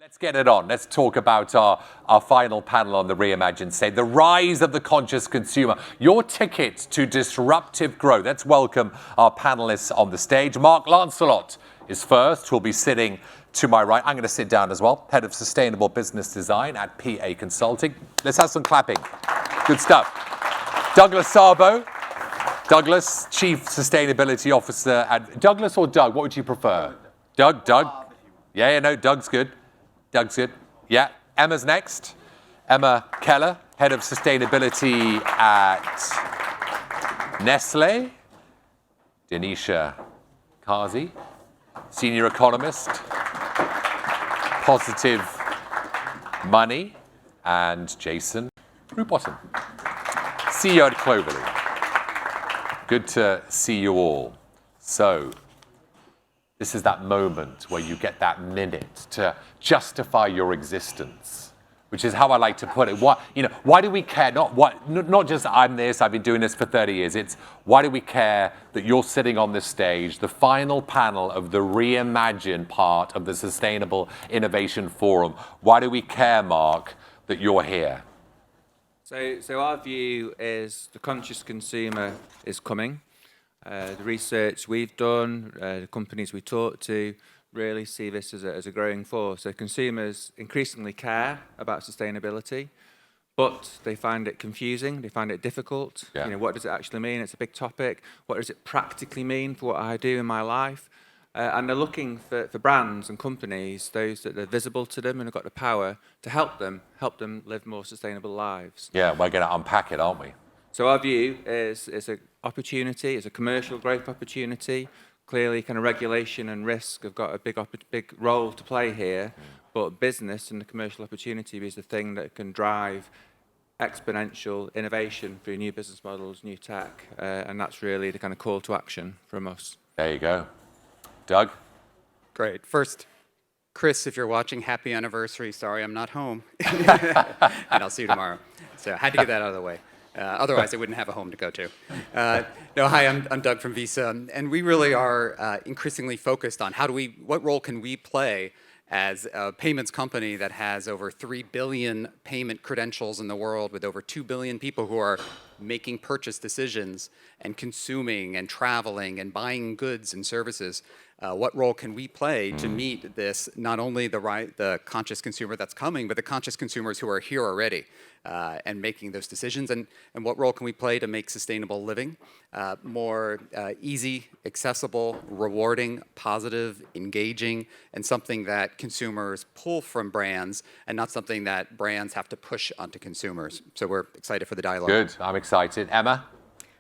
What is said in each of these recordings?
Let's get it on. Let's talk about our final panel on the Reimagine stage, the rise of the conscious consumer, your ticket to disruptive growth. Let's welcome our panelists on the stage. Mark Lancelott is first, who'll be sitting to my right. I'm going to sit down as well, Head of Sustainable Business Design at PA Consulting. Let's have some clapping. Good stuff. Douglas Sabo. Douglas, Chief Sustainability Officer at... Douglas or Doug? What would you prefer? Doug? Yeah, no, Doug's good. Doug's good. Yeah. Emma's next. Emma Keller, Head of Sustainability at Nestle. Denisha Kazi, Senior Economist, Positive Money. And Jason Rubottom, CEO at Cloverly. Good to see you all. So, this is that moment where you get that minute to justify your existence, which is how I like to put it. Why do we care? Not just I'm this, I've been doing this for 30 years. It's why do we care that you're sitting on this stage, the final panel of the Reimagine part of the Sustainable Innovation Forum. Why do we care, Mark, that you're here? So our view is the conscious consumer is coming. The research we've done, the companies we talk to, really see this as a growing force. So consumers increasingly care about sustainability, but they find it confusing, they find it difficult. Yeah. What does it actually mean? It's a big topic. What does it practically mean for what I do in my life? And they're looking for brands and companies, those that are visible to them and have got the power to help them live more sustainable lives. Yeah, we're going to unpack it, aren't we? So our view is it's an opportunity, it's a commercial growth opportunity. Clearly, kind of regulation and risk have got a big role to play here, but business and the commercial opportunity is the thing that can drive exponential innovation through new business models, new tech, and that's really the kind of call to action from us. There you go. Doug? Great. First, Chris, if you're watching, happy anniversary. Sorry, I'm not home. And I'll see you tomorrow. So I had to get that out of the way. Otherwise, I wouldn't have a home to go to. Hi, I'm Doug from Visa, and we really are increasingly focused on what role can we play as a payments company that has over 3 billion payment credentials in the world, with over 2 billion people who are making purchase decisions and consuming and traveling and buying goods and services. What role can we play to meet this, not only the conscious consumer that's coming, but the conscious consumers who are here already and making those decisions? And what role can we play to make sustainable living more easy, accessible, rewarding, positive, engaging, and something that consumers pull from brands and not something that brands have to push onto consumers? So we're excited for the dialogue. Good. I'm excited. Emma?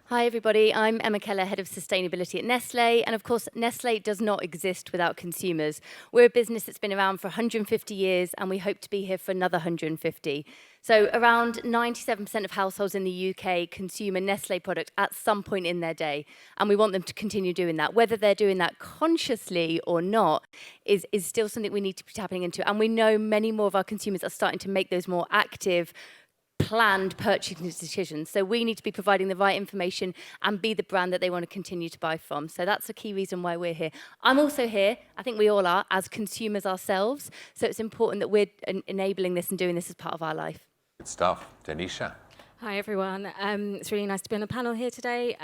Hi, everybody. I'm Emma Keller, Head of Sustainability at Nestle. And of course, Nestle does not exist without consumers. We're a business that's been around for 150 years, and we hope to be here for another 150. So around 97% of households in the UK consume a Nestle product at some point in their day. And we want them to continue doing that. Whether they're doing that consciously or not is still something we need to be tapping into. And we know many more of our consumers are starting to make those more active, planned purchasing decisions. So we need to be providing the right information and be the brand that they want to continue to buy from. So that's a key reason why we're here. I'm also here, I think we all are, as consumers ourselves. So it's important that we're enabling this and doing this as part of our life. Good stuff. Denisha? Hi, everyone. It's really nice to be on the panel here today.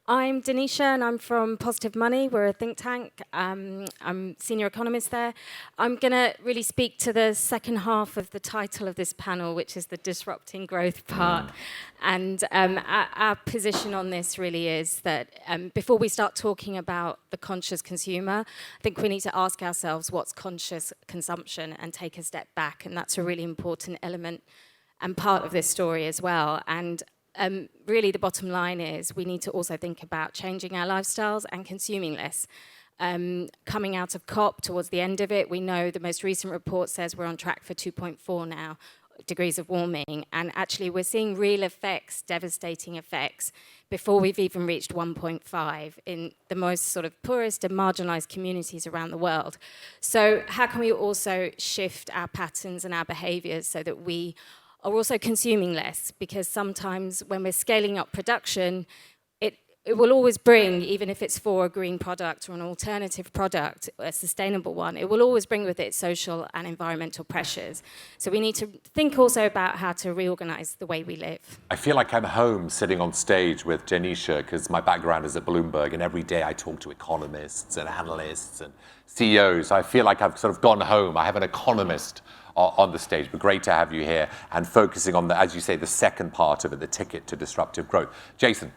I'm Denisha, and I'm from Positive Money. We're a think tank. I'm senior economist there. I'm going to really speak to the second half of the title of this panel, which is the disrupting growth part. And our position on this really is that before we start talking about the conscious consumer, I think we need to ask ourselves what's conscious consumption and take a step back. And that's a really important element and part of this story as well. And really the bottom line is we need to also think about changing our lifestyles and consuming less. Coming out of COP towards the end of it, we know the most recent report says we're on track for 2.4 now degrees of warming. And actually we're seeing real effects, devastating effects, before we've even reached 1.5 in the most sort of poorest and marginalized communities around the world. So how can we also shift our patterns and our behaviors so that we are also consuming less? Because sometimes when we're scaling up production, it will always bring, even if it's for a green product or an alternative product, a sustainable one, it will always bring with it social and environmental pressures. So we need to think also about how to reorganize the way we live. I feel like I'm home sitting on stage with Janisha because my background is at Bloomberg, and every day I talk to economists and analysts and CEOs. I feel like I've sort of gone home. I have an economist on the stage, but great to have you here and focusing on the, as you say, the second part of it, the ticket to disruptive growth. Jason.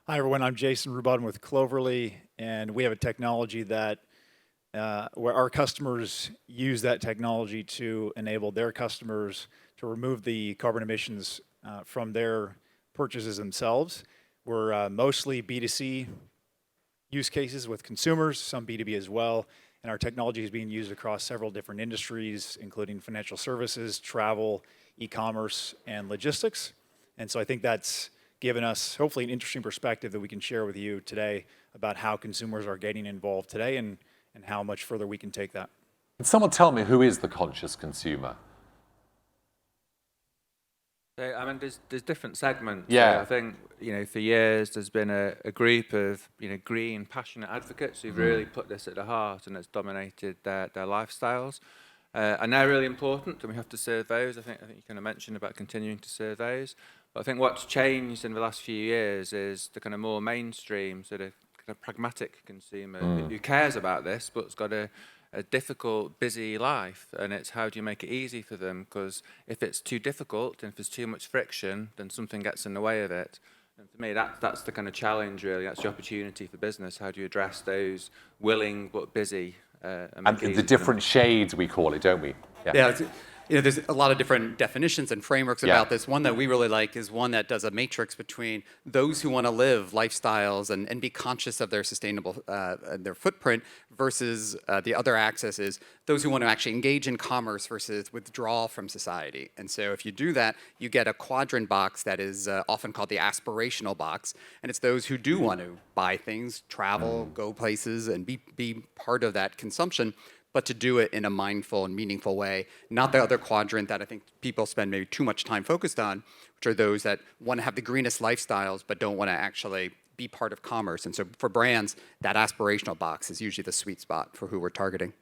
Hi, everyone. I'm Jason Rubin with Cloverly, and we have a technology that where our customers use that technology to enable their customers to remove the carbon emissions from their purchases themselves. We're mostly B2C use cases with consumers, some B2B as well, and our technology is being used across several different industries, including financial services, travel, e-commerce, and logistics. And so I think that's given us hopefully an interesting perspective that we can share with you today about how consumers are getting involved today and how much further we can take that. Can someone tell me who is the conscious consumer? So, I mean, there's different segments. Yeah. So I think, for years there's been a group of, green, passionate advocates who've really put this at the heart, and it's dominated their lifestyles. And they're really important, and we have to serve those. I think you kind of mentioned about continuing to serve those. But I think what's changed in the last few years is the kind of more mainstream, sort of pragmatic consumer who cares about this, but's got a difficult, busy life, and it's how do you make it easy for them? Because if it's too difficult and if there's too much friction, then something gets in the way of it. And for me, that's the kind of challenge, really. That's the opportunity for business. How do you address those willing but busy? And the different shades, we call it, don't we? Yeah, there's a lot of different definitions and frameworks about this. One that we really like is one that does a matrix between those who want to live lifestyles and be conscious of their sustainable, their footprint, versus the other axis is those who want to actually engage in commerce versus withdraw from society. And so if you do that, you get a quadrant box that is often called the aspirational box. And it's those who do want to buy things, travel, go places, and be part of that consumption, but to do it in a mindful and meaningful way. Not the other quadrant that I think people spend maybe too much time focused on, which are those that want to have the greenest lifestyles but don't want to actually be part of commerce. And so for brands, that aspirational box is usually the sweet spot for who we're targeting.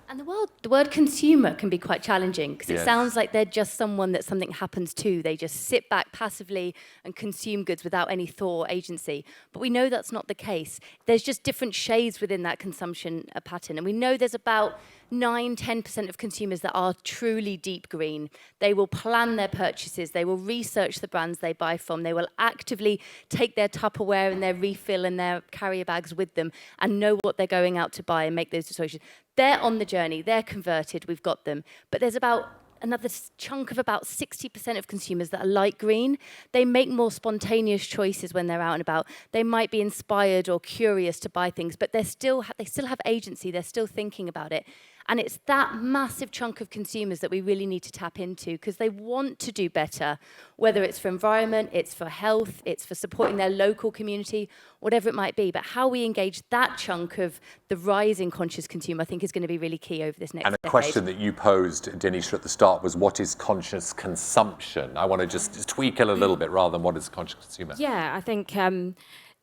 And the word consumer can be quite challenging because Yes. it sounds like they're just someone that something happens to. They just sit back passively and consume goods without any thought or agency. But we know that's not the case. There's just different shades within that consumption pattern. And we know there's about 9-10% of consumers that are truly deep green. They will plan their purchases. They will research the brands they buy from. They will actively take their Tupperware and their refill and their carrier bags with them and know what they're going out to buy and make those decisions. They're on the journey. They're converted. We've got them. But there's about another chunk of about 60% of consumers that are light green. They make more spontaneous choices when they're out and about. They might be inspired or curious to buy things, but they still have agency. They're still thinking about it. And it's that massive chunk of consumers that we really need to tap into because they want to do better, whether it's for environment, it's for health, it's for supporting their local community, whatever it might be. But how we engage that chunk of the rising conscious consumer, I think, is going to be really key over this next decade. And a question that you posed, Denisha, at the start was, what is conscious consumption? I want to just tweak it a little bit rather than what is conscious consumer. Yeah, I think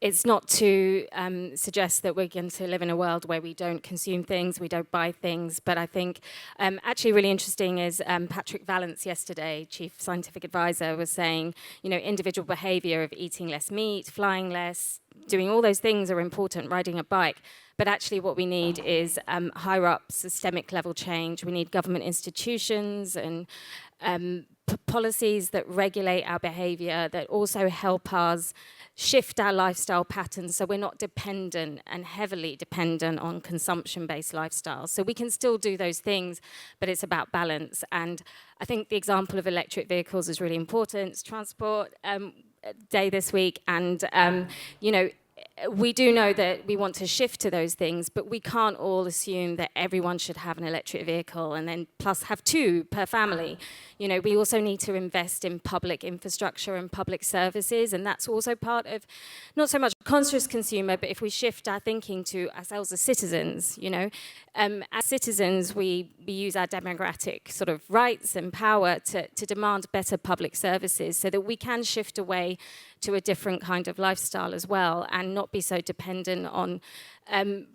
it's not to suggest that we're going to live in a world where we don't consume things, we don't buy things, but I think actually really interesting is Patrick Vallance yesterday, Chief Scientific Advisor, was saying, individual behavior of eating less meat, flying less, doing all those things are important, riding a bike. But actually what we need is higher up systemic level change. We need government institutions and policies that regulate our behavior, that also help us shift our lifestyle patterns so we're not dependent and heavily dependent on consumption-based lifestyles. So we can still do those things, but it's about balance. And I think the example of electric vehicles is really important. It's Transport Day this week, and we do know that we want to shift to those things, but we can't all assume that everyone should have an electric vehicle and then plus have 2 per family. You know, we also need to invest in public infrastructure and public services, and that's also part of not so much conscious consumer, but if we shift our thinking to ourselves as citizens, you know, as citizens, we use our democratic sort of rights and power to demand better public services so that we can shift away to a different kind of lifestyle as well and not be so dependent on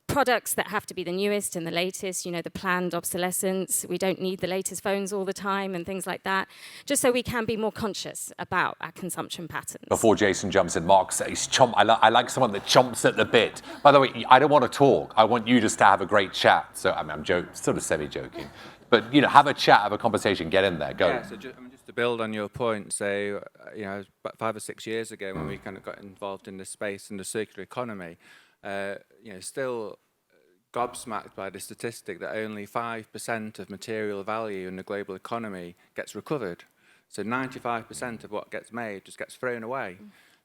products that have to be the newest and the latest, you know, the planned obsolescence. We don't need the latest phones all the time and things like that, just so we can be more conscious about our consumption patterns. Before Jason jumps in, Mark says, I like someone that chomps at the bit. By the way, I don't want to talk. I want you just to have a great chat. So I'm sort of semi-joking. But, you know, have a chat, have a conversation, get in there, go. Yeah, so just to build on your point, so, you know, about 5 or 6 years ago when we kind of got involved in this space and the circular economy, you know, still gobsmacked by the statistic that only 5% of material value in the global economy gets recovered. So 95% of what gets made just gets thrown away.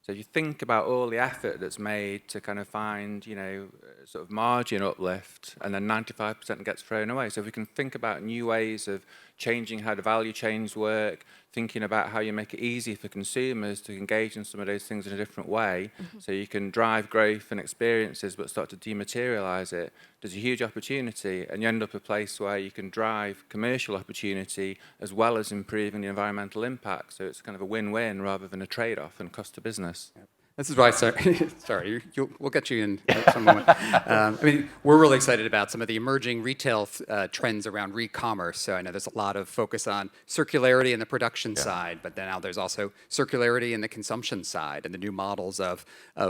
So if you think about all the effort that's made to kind of find, you know, sort of margin uplift, and then 95% gets thrown away. So if we can think about new ways of changing how the value chains work, thinking about how you make it easy for consumers to engage in some of those things in a different way, so you can drive growth and experiences but start to dematerialize it, there's a huge opportunity, and you end up a place where you can drive commercial opportunity as well as improving the environmental impact. So it's kind of a win-win rather than a trade-off and cost to business. This is why, sorry, we'll get you in at some moment. I mean, we're really excited about some of the emerging retail trends around re-commerce. So I know there's a lot of focus on circularity in the production side, but then now there's also circularity in the consumption side and the new models of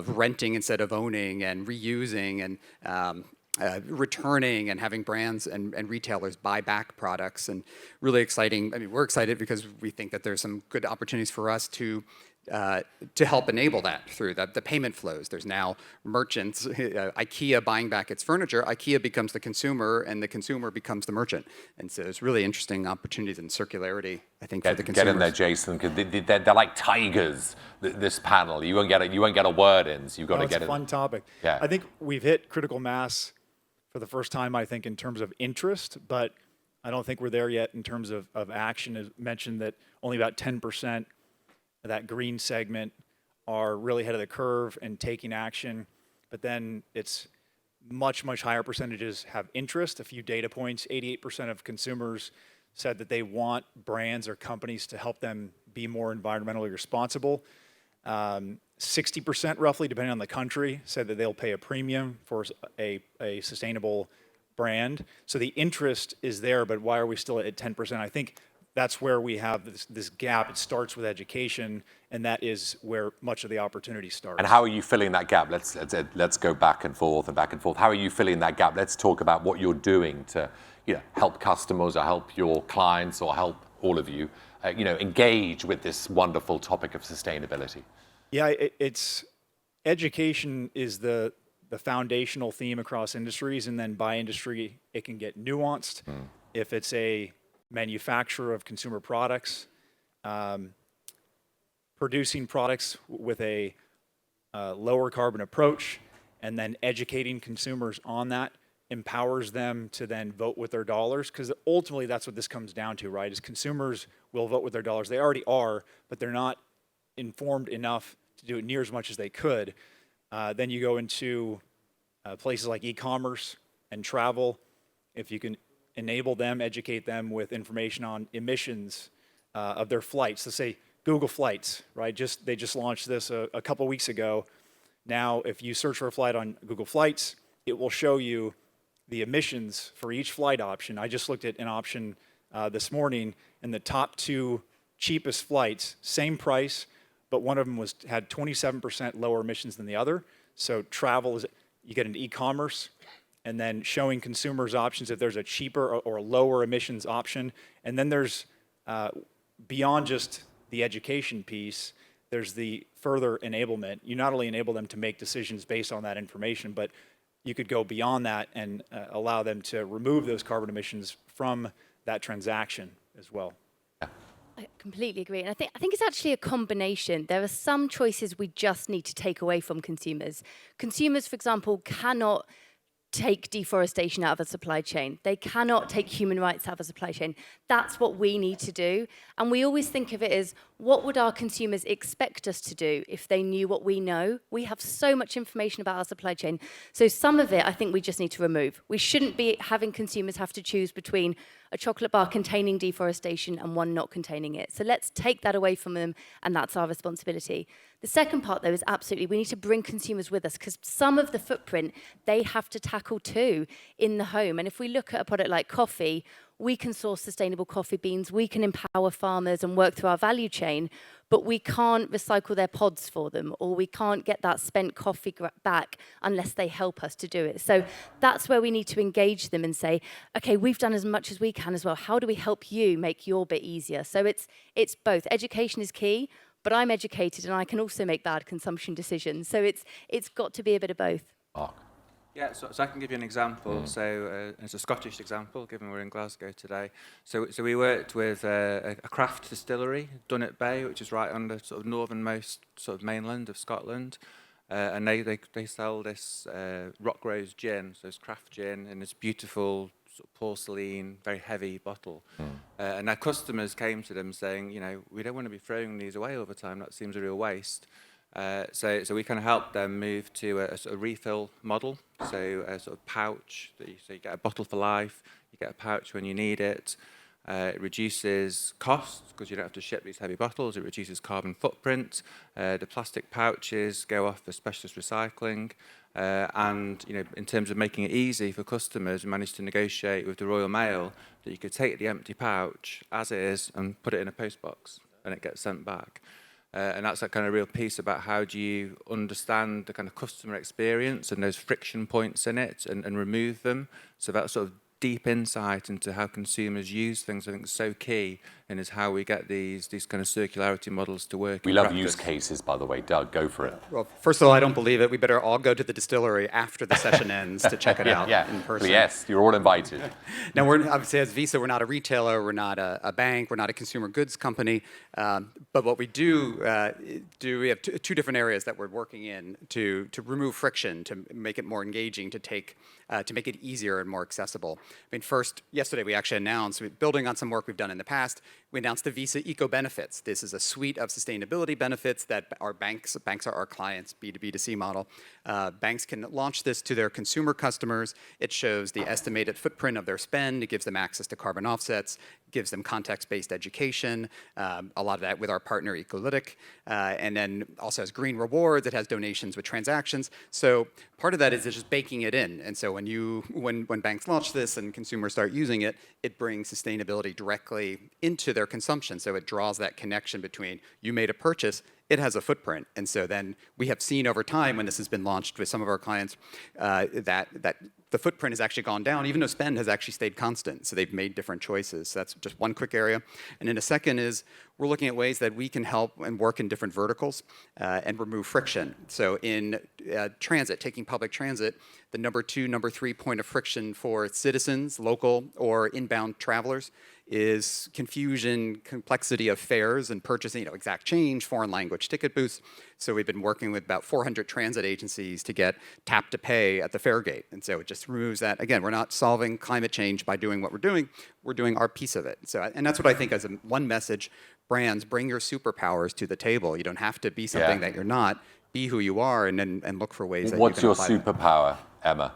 renting instead of owning and reusing and returning and having brands and retailers buy back products, and really exciting. I mean, we're excited because we think that there's some good opportunities for us to help enable that through the payment flows. There's now merchants, IKEA buying back its furniture, IKEA becomes the consumer and the consumer becomes the merchant. And so there's really interesting opportunities in circularity, I think, for the consumers. Get in there, Jason, because they're like tigers, this panel. You won't get a word in, so you've got to get it. It's a fun topic. Yeah. I think we've hit critical mass for the first time, I think, in terms of interest, but I don't think we're there yet in terms of action. As mentioned that only about 10% of that green segment are really ahead of the curve and taking action, but then it's much higher percentages have interest. A few data points: 88% of consumers said that they want brands or companies to help them be more environmentally responsible. 60% roughly, depending on the country, said that they'll pay a premium for a sustainable brand. So the interest is there, but why are we still at 10%? I think that's where we have this gap. It starts with education, and that is where much of the opportunity starts. And how are you filling that gap? Let's go back and forth and back and forth. How are you filling that gap? Let's talk about what you're doing to, you know, help customers or help your clients or help all of you, you know, engage with this wonderful topic of sustainability. Yeah, it's education is the foundational theme across industries, and then by industry it can get nuanced. If it's a manufacturer of consumer products, producing products with a lower carbon approach, and then educating consumers on that empowers them to then vote with their dollars, because ultimately that's what this comes down to, right? Is consumers will vote with their dollars. They already are, but they're not informed enough to do it near as much as they could. Then you go into places like e-commerce and travel. If you can enable them, educate them with information on emissions of their flights. Let's say Google Flights, right? They just launched this a couple weeks ago. Now, if you search for a flight on Google Flights, it will show you the emissions for each flight option. I just looked at an option this morning, and the top 2 cheapest flights, same price, but one of them had 27% lower emissions than the other. So travel is, you get into e-commerce, and then showing consumers options if there's a cheaper or lower emissions option. And then there's, beyond just the education piece, there's the further enablement. You not only enable them to make decisions based on that information, but you could go beyond that and allow them to remove those carbon emissions from that transaction as well. I completely agree. And I think it's actually a combination. There are some choices we just need to take away from consumers. Consumers, for example, cannot take deforestation out of a supply chain. They cannot take human rights out of a supply chain. That's what we need to do. And we always think of it as, what would our consumers expect us to do if they knew what we know? We have so much information about our supply chain. So some of it, I think we just need to remove. We shouldn't be having consumers have to choose between a chocolate bar containing deforestation and one not containing it. So let's take that away from them, and that's our responsibility. The second part, though, is absolutely we need to bring consumers with us, because some of the footprint they have to tackle too in the home. And if we look at a product like coffee, we can source sustainable coffee beans, we can empower farmers and work through our value chain, but we can't recycle their pods for them, or we can't get that spent coffee back unless they help us to do it. So that's where we need to engage them and say, okay, we've done as much as we can as well. How do we help you make your bit easier? So it's both. Education is key, but I'm educated and I can also make bad consumption decisions. So it's got to be a bit of both. Mark. Yeah, so I can give you an example. So it's a Scottish example, given we're in Glasgow today. So we worked with a craft distillery, Dunnet Bay, which is right on the sort of northernmost sort of mainland of Scotland. And they sell this Rock Rose gin, so it's craft gin in this beautiful sort of porcelain, very heavy bottle. And our customers came to them saying, we don't want to be throwing these away all the time. That seems a real waste. So we kind of helped them move to a sort of refill model. So a sort of pouch, so you get a bottle for life, you get a pouch when you need it. It reduces costs because you don't have to ship these heavy bottles. It reduces carbon footprint. The plastic pouches go off for specialist recycling. And in terms of making it easy for customers, we managed to negotiate with the Royal Mail that you could take the empty pouch as it is and put it in a post box, and it gets sent back. And that's that kind of real piece about how do you understand the kind of customer experience and those friction points in it and remove them. So that sort of deep insight into how consumers use things, I think, is so key, and is how we get these kind of circularity models to work. We love use cases, by the way. Doug, go for it. Well, first of all, I don't believe it. We better all go to the distillery after the session ends to check it out in person. Yes, you're all invited. Now, we're obviously, as Visa, we're not a retailer, we're not a bank, we're not a consumer goods company. But what we do, we have two different areas that we're working in to remove friction, to make it more engaging, to make it easier and more accessible. I mean, first, yesterday we actually announced, building on some work we've done in the past, we announced the Visa Eco Benefits. This is a suite of sustainability benefits that our banks are our clients, B2B2C model. Banks can launch this to their consumer customers. It shows the estimated footprint of their spend. It gives them access to carbon offsets, gives them context-based education, a lot of that with our partner Ecolytic, and then also has green rewards. It has donations with transactions. So part of that is just baking it in. And so when banks launch this and consumers start using it, it brings sustainability directly into their consumption. So it draws that connection between you made a purchase, it has a footprint. And so then we have seen over time when this has been launched with some of our clients that the footprint has actually gone down, even though spend has actually stayed constant. So they've made different choices. So that's just one quick area. And then the second is we're looking at ways that we can help and work in different verticals and remove friction. So in transit, taking public transit, the number 2, number 3 point of friction for citizens, local or inbound travelers is confusion, complexity of fares and purchasing, exact change, foreign language ticket booths. So we've been working with about 400 transit agencies to get tap to pay at the fare gate. And so it just removes that. Again, we're not solving climate change by doing what we're doing our piece of it. So, and that's what I think as one message, brands, bring your superpowers to the table. You don't have to be something that you're not. Be who you are and look for ways that you can apply. What's your superpower, Emma?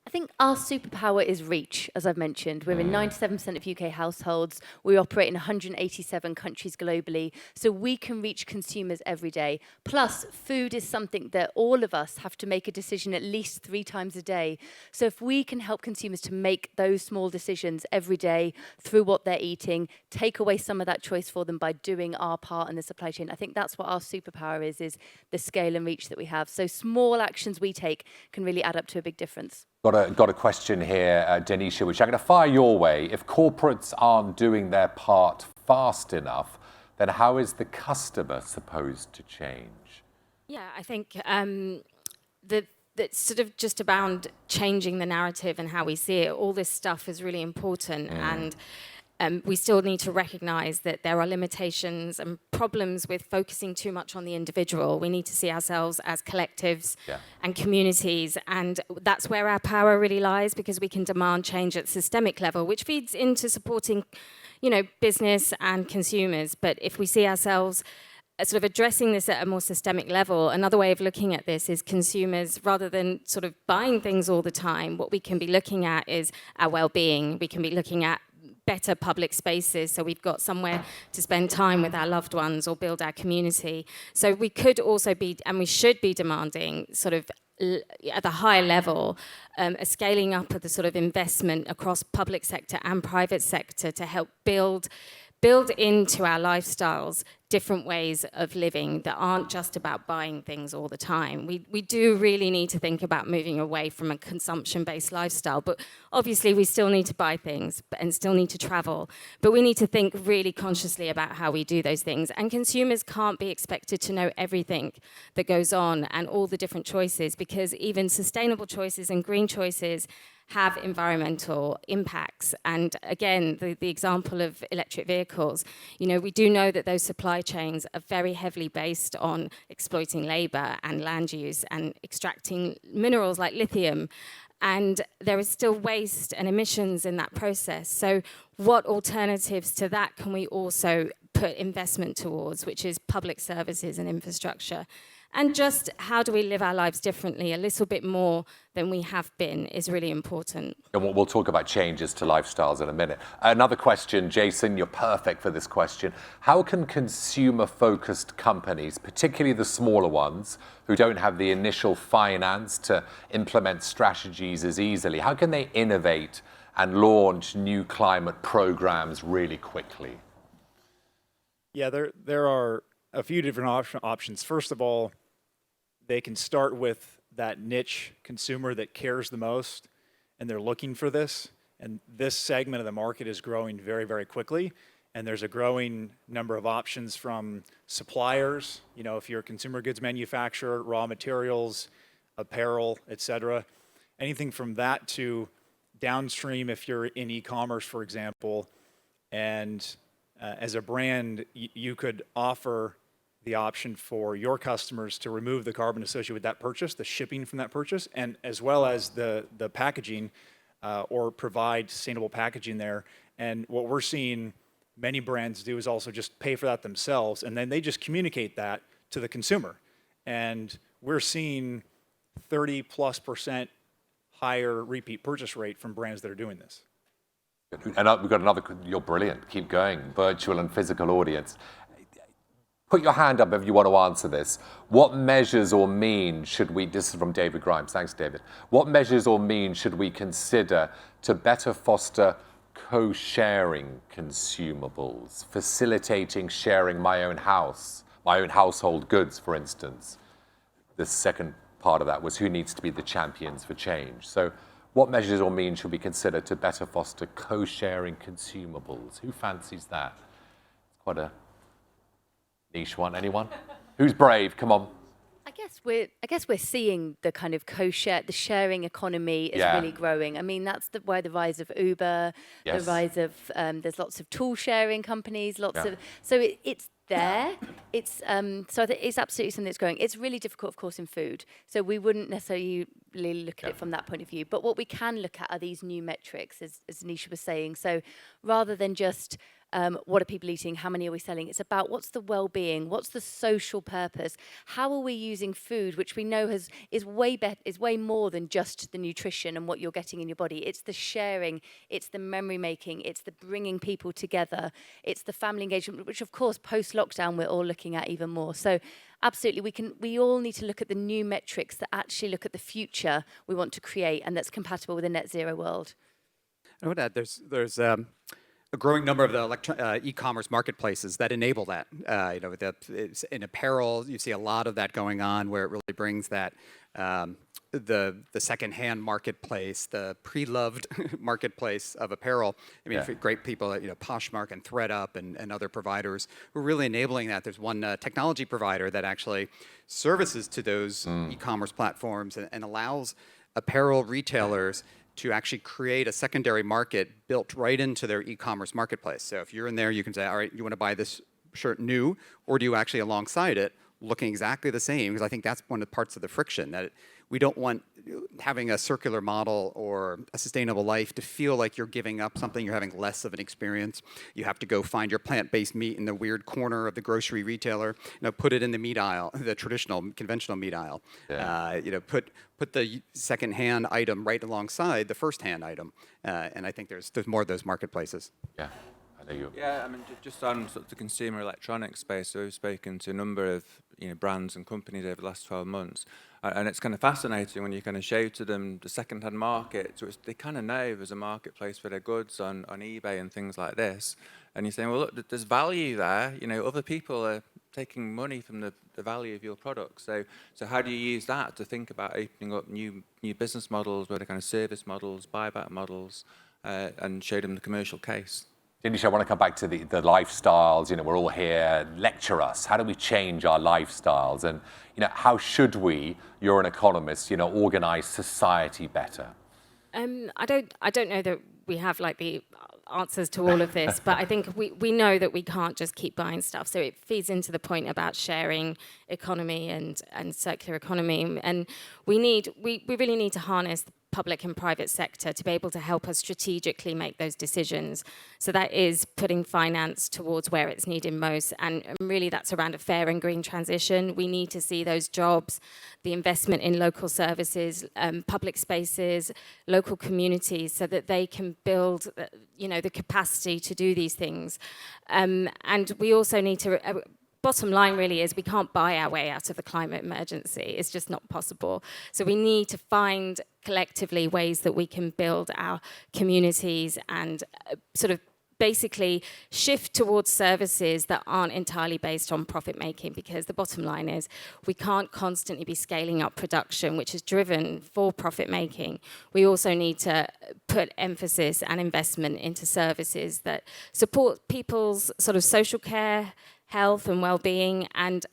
I think our superpower is reach, as I've mentioned. We're in 97% of UK households. We operate in 187 countries globally, so we can reach consumers every day. Plus, food is something that all of us have to make a decision at least 3 times a day. So if we can help consumers to make those small decisions every day through what they're eating, take away some of that choice for them by doing our part in the supply chain, I think that's what our superpower is the scale and reach that we have. So small actions we take can really add up to a big difference. Got a question here, Denisha, which I'm going to fire your way. If corporates aren't doing their part fast enough, then how is the customer supposed to change? Yeah, I think that's sort of just about changing the narrative and how we see it. All this stuff is really important. And we still need to recognize that there are limitations and problems with focusing too much on the individual. We need to see ourselves as collectives and communities, and that's where our power really lies, because we can demand change at systemic level, which feeds into supporting, business and consumers. But if we see ourselves sort of addressing this at a more systemic level, another way of looking at this is consumers, rather than sort of buying things all the time, what we can be looking at is our well-being. We can be looking at better public spaces, so we've got somewhere to spend time with our loved ones or build our community. So we could also be, and we should be, demanding sort of at the higher level, a scaling up of the sort of investment across public sector and private sector to help build into our lifestyles different ways of living that aren't just about buying things all the time. We do really need to think about moving away from a consumption-based lifestyle, but obviously we still need to buy things and still need to travel. But we need to think really consciously about how we do those things. And consumers can't be expected to know everything that goes on and all the different choices, because even sustainable choices and green choices have environmental impacts. And again, the example of electric vehicles, we do know that those supply chains are very heavily based on exploiting labor and land use and extracting minerals like lithium. And there is still waste and emissions in that process. So what alternatives to that can we also put investment towards, which is public services and infrastructure? And just how do we live our lives differently, a little bit more than we have been, is really important. And we'll talk about changes to lifestyles in a minute. Another question, Jason, you're perfect for this question. How can consumer-focused companies, particularly the smaller ones, who don't have the initial finance to implement strategies as easily, how can they innovate and launch new climate programs really quickly? Yeah, there are a few different options. First of all, they can start with that niche consumer that cares the most, and they're looking for this. And this segment of the market is growing very, very quickly. And there's a growing number of options from suppliers, if you're a consumer goods manufacturer, raw materials, apparel, et cetera. Anything from that to downstream if you're in e-commerce, for example. And as a brand, you could offer the option for your customers to remove the carbon associated with that purchase, the shipping from that purchase, and as well as the packaging, or provide sustainable packaging there. And what we're seeing many brands do is also just pay for that themselves, and then they just communicate that to the consumer. And we're seeing 30+% higher repeat purchase rate from brands that are doing this. And we've got another, you're brilliant, keep going, virtual and physical audience. Put your hand up if you want to answer this. What measures or means should we, this is from David Grimes, thanks David. What measures or means should we consider to better foster co-sharing consumables, facilitating sharing my own house, my own household goods, for instance? The second part of that was who needs to be the champions for change. So what measures or means should we consider to better foster co-sharing consumables? Who fancies that? It's quite a niche one. Anyone? Who's brave? Come on. I guess we're seeing the kind of the sharing economy is really growing. I mean, that's why the rise of Uber, the rise of there's lots of tool sharing companies, so it's there. It's so I think it's absolutely something that's growing. It's really difficult, of course, in food. So we wouldn't necessarily look at it from that point of view. But what we can look at are these new metrics, as Nisha was saying. So rather than just what are people eating? How many are we selling? It's about what's the well-being, what's the social purpose, how are we using food, which we know is way more than just the nutrition and what you're getting in your body. It's the sharing, it's the memory making, it's the bringing people together, it's the family engagement, which of course post-lockdown we're all looking at even more. So absolutely, we all need to look at the new metrics that actually look at the future we want to create and that's compatible with a net zero world. I would add there's a growing number of the e-commerce marketplaces that enable that. In apparel, you see a lot of that going on, where it really brings that the secondhand marketplace, the pre-loved marketplace of apparel. I mean, great people, Poshmark and ThreadUp and other providers who are really enabling that. There's one technology provider that actually services to those e-commerce platforms and allows apparel retailers to actually create a secondary market built right into their e-commerce marketplace. So if you're in there, you can say, all right, you want to buy this shirt new, or do you actually alongside it, looking exactly the same? Because I think that's one of the parts of the friction, that we don't want having a circular model or a sustainable life to feel like you're giving up something, you're having less of an experience. You have to go find your plant-based meat in the weird corner of the grocery retailer, put it in the meat aisle, the traditional, conventional meat aisle. Yeah. Put the second-hand item right alongside the first-hand item. And I think there's more of those marketplaces. Yeah. I know you. Yeah, I mean, just on sort of the consumer electronics space, so we've spoken to a number of brands and companies over the last 12 months, and it's kind of fascinating when you kind of show to them the second-hand market. So they kind of know there's a marketplace for their goods on eBay and things like this, and you're saying, well, look, there's value there. Other people are taking money from the value of your product. So how do you use that to think about opening up new business models, whether kind of service models, buyback models, and show them the commercial case? Dinesh, I want to come back to the lifestyles. We're all here. Lecture us. How do we change our lifestyles? And, how should we, you're an economist, organize society better? I don't know that we have like the answers to all of this, but I think we know that we can't just keep buying stuff. So it feeds into the point about sharing economy and circular economy. And we really need to harness the public and private sector to be able to help us strategically make those decisions. So that is putting finance towards where it's needed most. And really that's around a fair and green transition. We need to see those jobs, the investment in local services, public spaces, local communities, so that they can build, the capacity to do these things. And we also need to, bottom line really is we can't buy our way out of the climate emergency. It's just not possible. So we need to find collectively ways that we can build our communities and sort of basically shift towards services that aren't entirely based on profit making, because the bottom line is we can't constantly be scaling up production, which is driven for profit making. We also need to put emphasis and investment into services that support people's sort of social care, health and well-being, and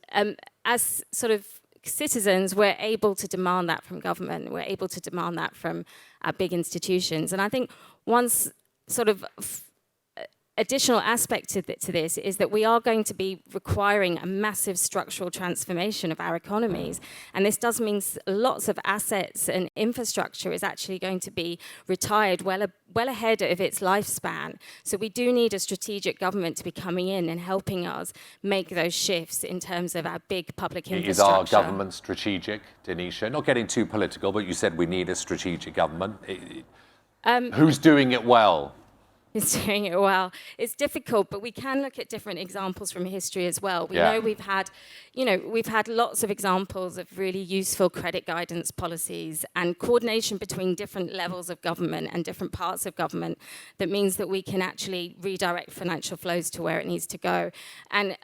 as sort of citizens, we're able to demand that from government. We're able to demand that from our big institutions. And I think once sort of additional aspect to this is that we are going to be requiring a massive structural transformation of our economies. And this does mean lots of assets and infrastructure is actually going to be retired well ahead of its lifespan. So we do need a strategic government to be coming in and helping us make those shifts in terms of our big public infrastructure. Is our government strategic, Denisha? Not getting too political, but you said we need a strategic government. Who's doing it well? Is doing it well. It's difficult, but we can look at different examples from history as well. We know we've had lots of examples of really useful credit guidance policies and coordination between different levels of government and different parts of government that means that we can actually redirect financial flows to where it needs to go. And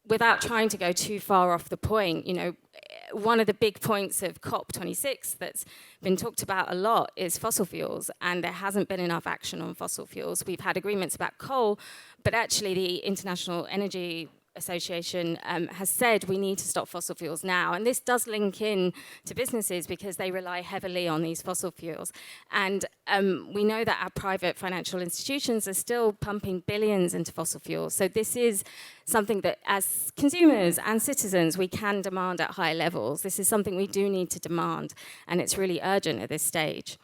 without trying to go too far off the point, one of the big points of COP26 that's been talked about a lot is fossil fuels, and there hasn't been enough action on fossil fuels. We've had agreements about coal, but actually the International Energy Association has said we need to stop fossil fuels now. And this does link in to businesses because they rely heavily on these fossil fuels. And we know that our private financial institutions are still pumping billions into fossil fuels. So this is something that as consumers and citizens, we can demand at high levels. This is something we do need to demand, and it's really urgent at this stage.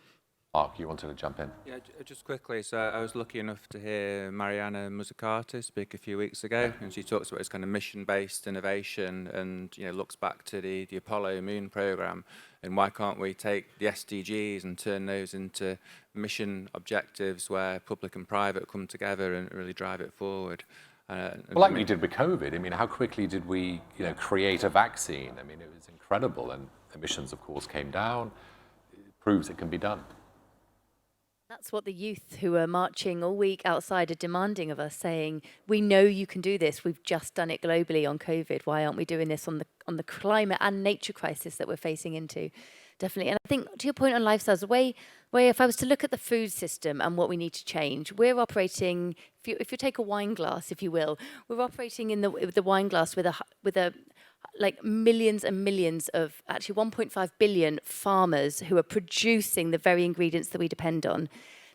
Mark, you wanted to jump in? Yeah, just quickly. So I was lucky enough to hear Mariana Mazzucato speak a few weeks ago, and she talks about this kind of mission-based innovation and looks back to the Apollo moon program, and why can't we take the SDGs and turn those into mission objectives where public and private come together and really drive it forward. Well, like we did with COVID. I mean, how quickly did we create a vaccine? I mean, it was incredible, and emissions, of course, came down. It proves it can be done. That's what the youth who are marching all week outside are demanding of us, saying, we know you can do this. We've just done it globally on COVID. Why aren't we doing this on the climate and nature crisis that we're facing into? Definitely. And I think to your point on lifestyles, the way if I was to look at the food system and what we need to change, we're operating, if you take a wine glass, if you will, we're operating in the wine glass with a like millions and millions of, actually 1.5 billion farmers who are producing the very ingredients that we depend on.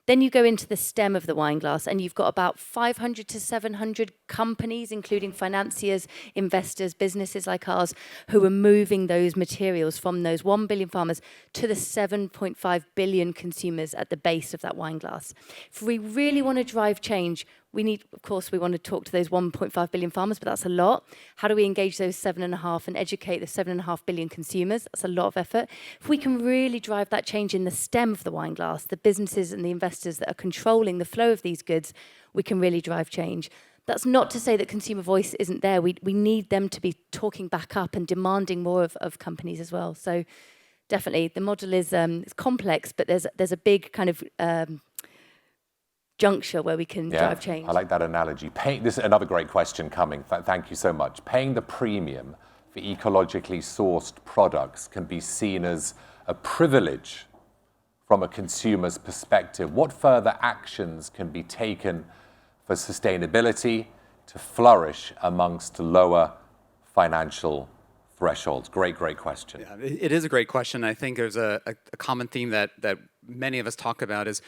Then you go into the stem of the wine glass and you've got about 500 to 700 companies, including financiers, investors, businesses like ours, who are moving those materials from those 1 billion farmers to the 7.5 billion consumers at the base of that wine glass. If we really want to drive change, we need, of course, we want to talk to those 1.5 billion farmers, but that's a lot. How do we engage those 7.5 and educate the 7.5 billion consumers? That's a lot of effort. If we can really drive that change in the stem of the wine glass, the businesses and the investors that are controlling the flow of these goods, we can really drive change. That's not to say that consumer voice isn't there. We need them to be talking back up and demanding more of companies as well. So definitely, the model is it's complex, but there's a big kind of juncture where we can drive change. I like that analogy. This is another great question coming. Thank you so much. Paying the premium for ecologically sourced products can be seen as a privilege from a consumer's perspective. What further actions can be taken for sustainability to flourish amongst lower financial thresholds? Great question. Yeah, it is a great question. I think there's a common theme that many of us talk about is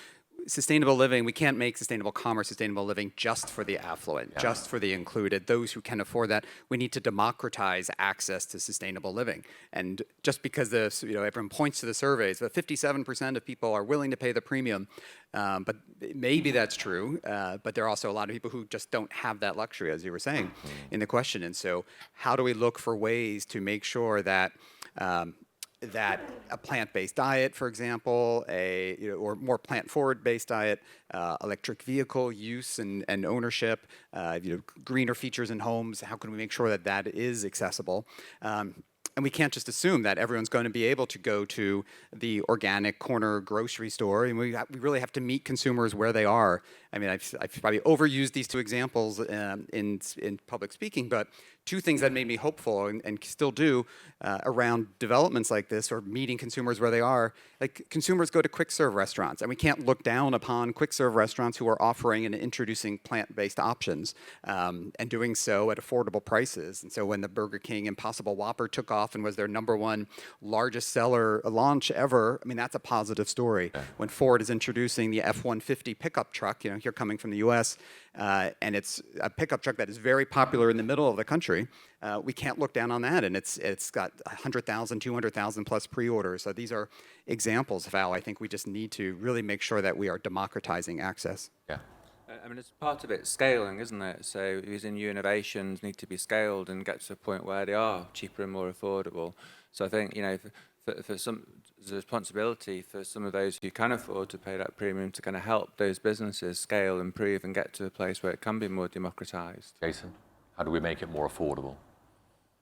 sustainable living. We can't make sustainable commerce, sustainable living just for the affluent, just for the included, those who can afford that. We need to democratize access to sustainable living. And just because everyone points to the surveys, that 57% of people are willing to pay the premium, but maybe that's true, but there are also a lot of people who just don't have that luxury, as you were saying in the question. And so how do we look for ways to make sure that that a plant-based diet, for example, or more plant-forward-based diet, electric vehicle use and ownership, greener features in homes, how can we make sure that that is accessible? And we can't just assume that everyone's going to be able to go to the organic corner grocery store. And we really have to meet consumers where they are. I mean, I've probably overused these two examples in public speaking, but two things that made me hopeful and still do around developments like this or meeting consumers where they are. Like, consumers go to quick serve restaurants, and we can't look down upon quick serve restaurants who are offering and introducing plant-based options and doing so at affordable prices. And so when the Burger King Impossible Whopper took off and was their #1 largest seller launch ever, I mean, that's a positive story. Yeah. When Ford is introducing the F-150 pickup truck, here coming from the US, and it's a pickup truck that is very popular in the middle of the country, we can't look down on that. And it's got 100,000, 200,000 plus pre-orders. So these are examples of how I think we just need to really make sure that we are democratizing access. Yeah. I mean, it's part of it scaling, isn't it? So these new innovations need to be scaled and get to a point where they are cheaper and more affordable. So I think, for some, there's a responsibility for some of those who can afford to pay that premium to kind of help those businesses scale, improve, and get to a place where it can be more democratized. Jason, how do we make it more affordable?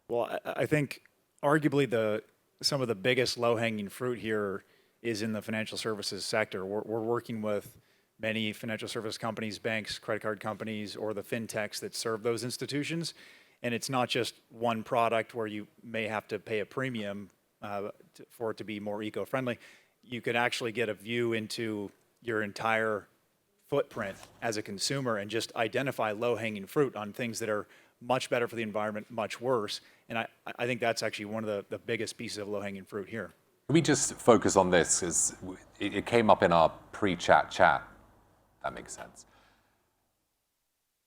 Well, I think arguably some of the biggest low-hanging fruit here is in the financial services sector. We're working with many financial service companies, banks, credit card companies, or the fintechs that serve those institutions. And it's not just one product where you may have to pay a premium for it to be more eco-friendly. You could actually get a view into your entire footprint as a consumer and just identify low-hanging fruit on things that are much better for the environment, much worse. And I think that's actually one of the biggest pieces of low-hanging fruit here. Can we just focus on this, because it came up in our pre-chat. That makes sense.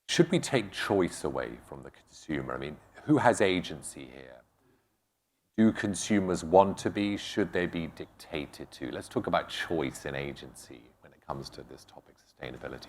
Should we take choice away from the consumer? I mean, who has agency here? Do consumers want to be? Should they be dictated to? Let's talk about choice and agency when it comes to this topic, sustainability.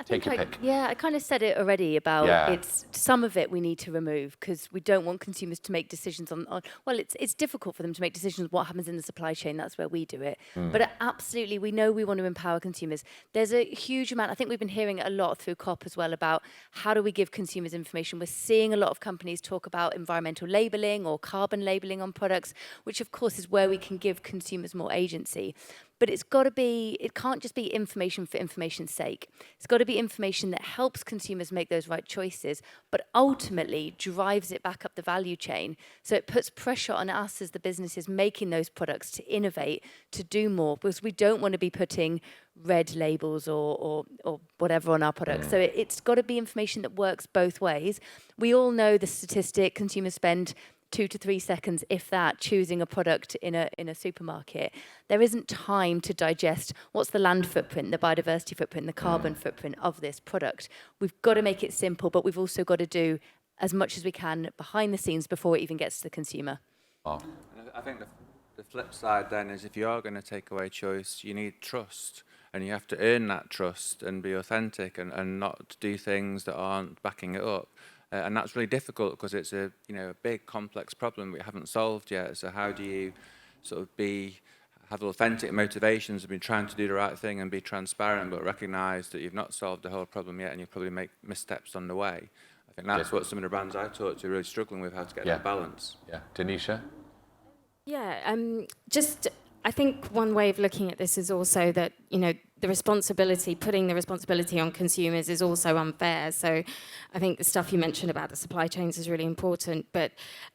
Take your pick. Yeah, I kind of said it already about it's some of it we need to remove because we don't want consumers to make decisions on well, it's difficult for them to make decisions on what happens in the supply chain. That's where we do it. But absolutely, we know we want to empower consumers. There's a huge amount, I think we've been hearing it a lot through COP as well, about how do we give consumers information. We're seeing a lot of companies talk about environmental labeling or carbon labeling on products, which of course is where we can give consumers more agency. But it can't just be information for information's sake. It's got to be information that helps consumers make those right choices, but ultimately drives it back up the value chain. So it puts pressure on us as the businesses making those products to innovate, to do more, because we don't want to be putting red labels or whatever on our products. So it's got to be information that works both ways. We all know the statistic: consumers spend 2 to 3 seconds, if that, choosing a product in a supermarket. There isn't time to digest what's the land footprint, the biodiversity footprint, the carbon footprint of this product. We've got to make it simple, but we've also got to do as much as we can behind the scenes before it even gets to the consumer. And I think the flip side then is, if you are going to take away choice, you need trust. And you have to earn that trust and be authentic and not do things that aren't backing it up. And that's really difficult because it's a big complex problem we haven't solved yet. So how do you sort of have authentic motivations and be trying to do the right thing and be transparent, but recognise that you've not solved the whole problem yet and you probably make missteps on the way? I think that's what some of the brands I talk to are really struggling with, how to get that balance. Yeah, Denisha? Yeah, I think one way of looking at this is also that, putting the responsibility on consumers is also unfair. So I think the stuff you mentioned about the supply chains is really important. But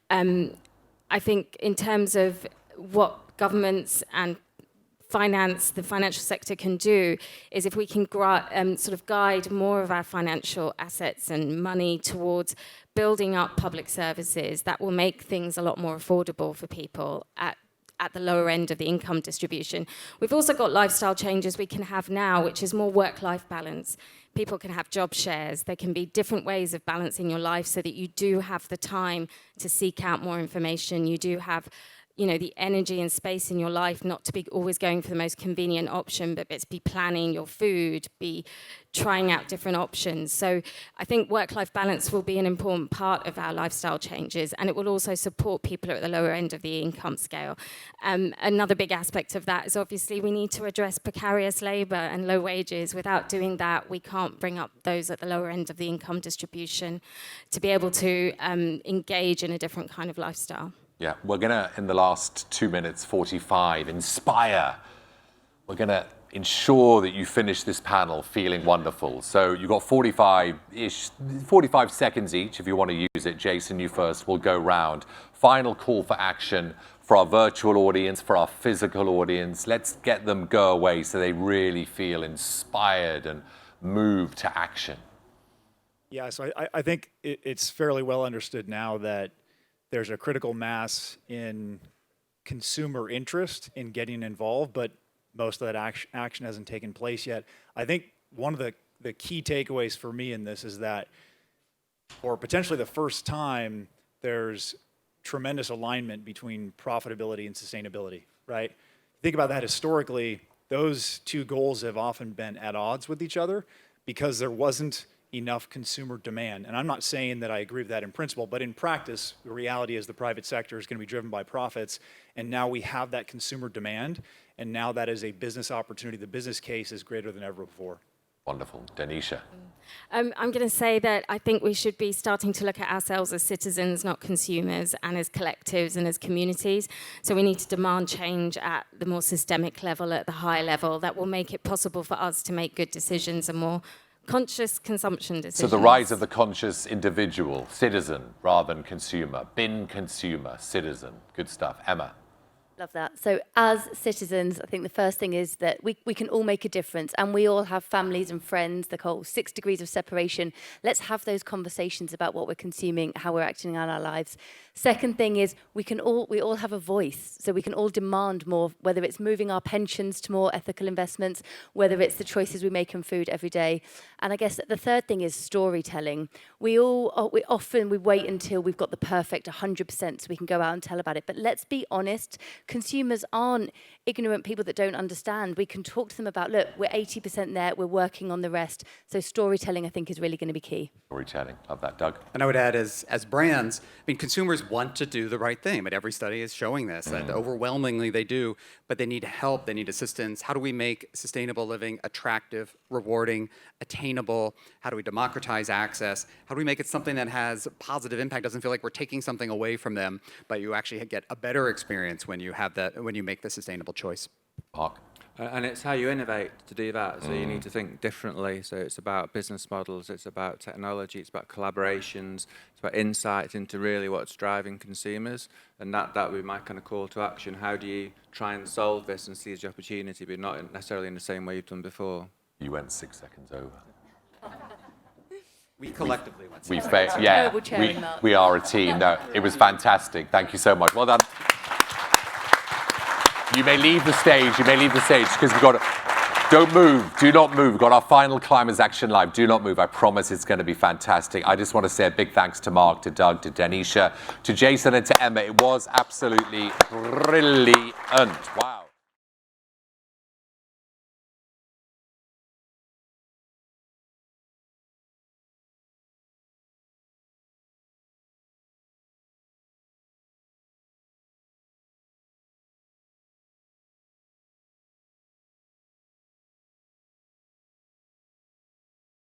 I think in terms of what governments and the financial sector can do, is if we can sort of guide more of our financial assets and money towards building up public services, that will make things a lot more affordable for people at the lower end of the income distribution. We've also got lifestyle changes we can have now, which is more work-life balance. People can have job shares. There can be different ways of balancing your life so that you do have the time to seek out more information. You do have the energy and space in your life not to be always going for the most convenient option, but to be planning your food, be trying out different options. So I think work-life balance will be an important part of our lifestyle changes, and it will also support people at the lower end of the income scale. Another big aspect of that is obviously we need to address precarious labour and low wages. Without doing that, we can't bring up those at the lower end of the income distribution to be able to engage in a different kind of lifestyle. Yeah, we're going to, in the last 2 minutes 45, inspire. We're going to ensure that you finish this panel feeling wonderful. So you've got 45 seconds each if you want to use it. Jason, you first. We'll go round. Final call for action for our virtual audience, for our physical audience. Let's get them go away so they really feel inspired and moved to action. Yeah, so I think it's fairly well understood now that there's a critical mass in consumer interest in getting involved, but most of that action hasn't taken place yet. I think one of the key takeaways for me in this is that, or potentially the first time, there's tremendous alignment between profitability and sustainability, right? Think about that historically, those two goals have often been at odds with each other because there wasn't enough consumer demand. And I'm not saying that I agree with that in principle, but in practice, the reality is the private sector is going to be driven by profits. And now we have that consumer demand. And now that is a business opportunity. The business case is greater than ever before. Wonderful. Denisha. I'm going to say that I think we should be starting to look at ourselves as citizens, not consumers, and as collectives and as communities. So we need to demand change at the more systemic level, at the high level, that will make it possible for us to make good decisions and more conscious consumption decisions. So the rise of the conscious individual, citizen, rather than consumer. Bin consumer, citizen. Good stuff. Emma. Love that. So as citizens, I think the first thing is that we can all make a difference, and we all have families and friends, the whole 6 degrees of separation. Let's have those conversations about what we're consuming, how we're acting out our lives. Second thing is we all have a voice, so we can all demand more, whether it's moving our pensions to more ethical investments, whether it's the choices we make in food every day. And I guess the third thing is storytelling. We often wait until we've got the perfect 100% so we can go out and tell about it. But let's be honest, consumers aren't ignorant people that don't understand. We can talk to them about, look, we're 80% there, we're working on the rest. So storytelling, I think, is really going to be key. Storytelling. Love that. Doug? And I would add, as brands, consumers want to do the right thing, but every study is showing this, that overwhelmingly they do, but they need help, they need assistance. How do we make sustainable living attractive, rewarding, attainable? How do we democratize access? How do we make it something that has positive impact, doesn't feel like we're taking something away from them, but you actually get a better experience when you have that, when you make the sustainable choice? Mark? And it's how you innovate to do that. So you need to think differently. So it's about business models, it's about technology, it's about collaborations, it's about insights into really what's driving consumers. And that would be my kind of call to action. How do you try and solve this and seize the opportunity, but not necessarily in the same way you've done before? You went 6 seconds over. We collectively went. Yeah, Terrible chairing, Mark. we are a team. No, it was fantastic. Thank you so much. Well done. You may leave the stage. You may leave the stage because we've got to. Don't move. Do not move. We've got our final Climbers Action Live. Do not move. I promise it's going to be fantastic. I just want to say a big thanks to Mark, to Doug, to Danisha, to Jason, and to Emma. It was absolutely brilliant. Wow.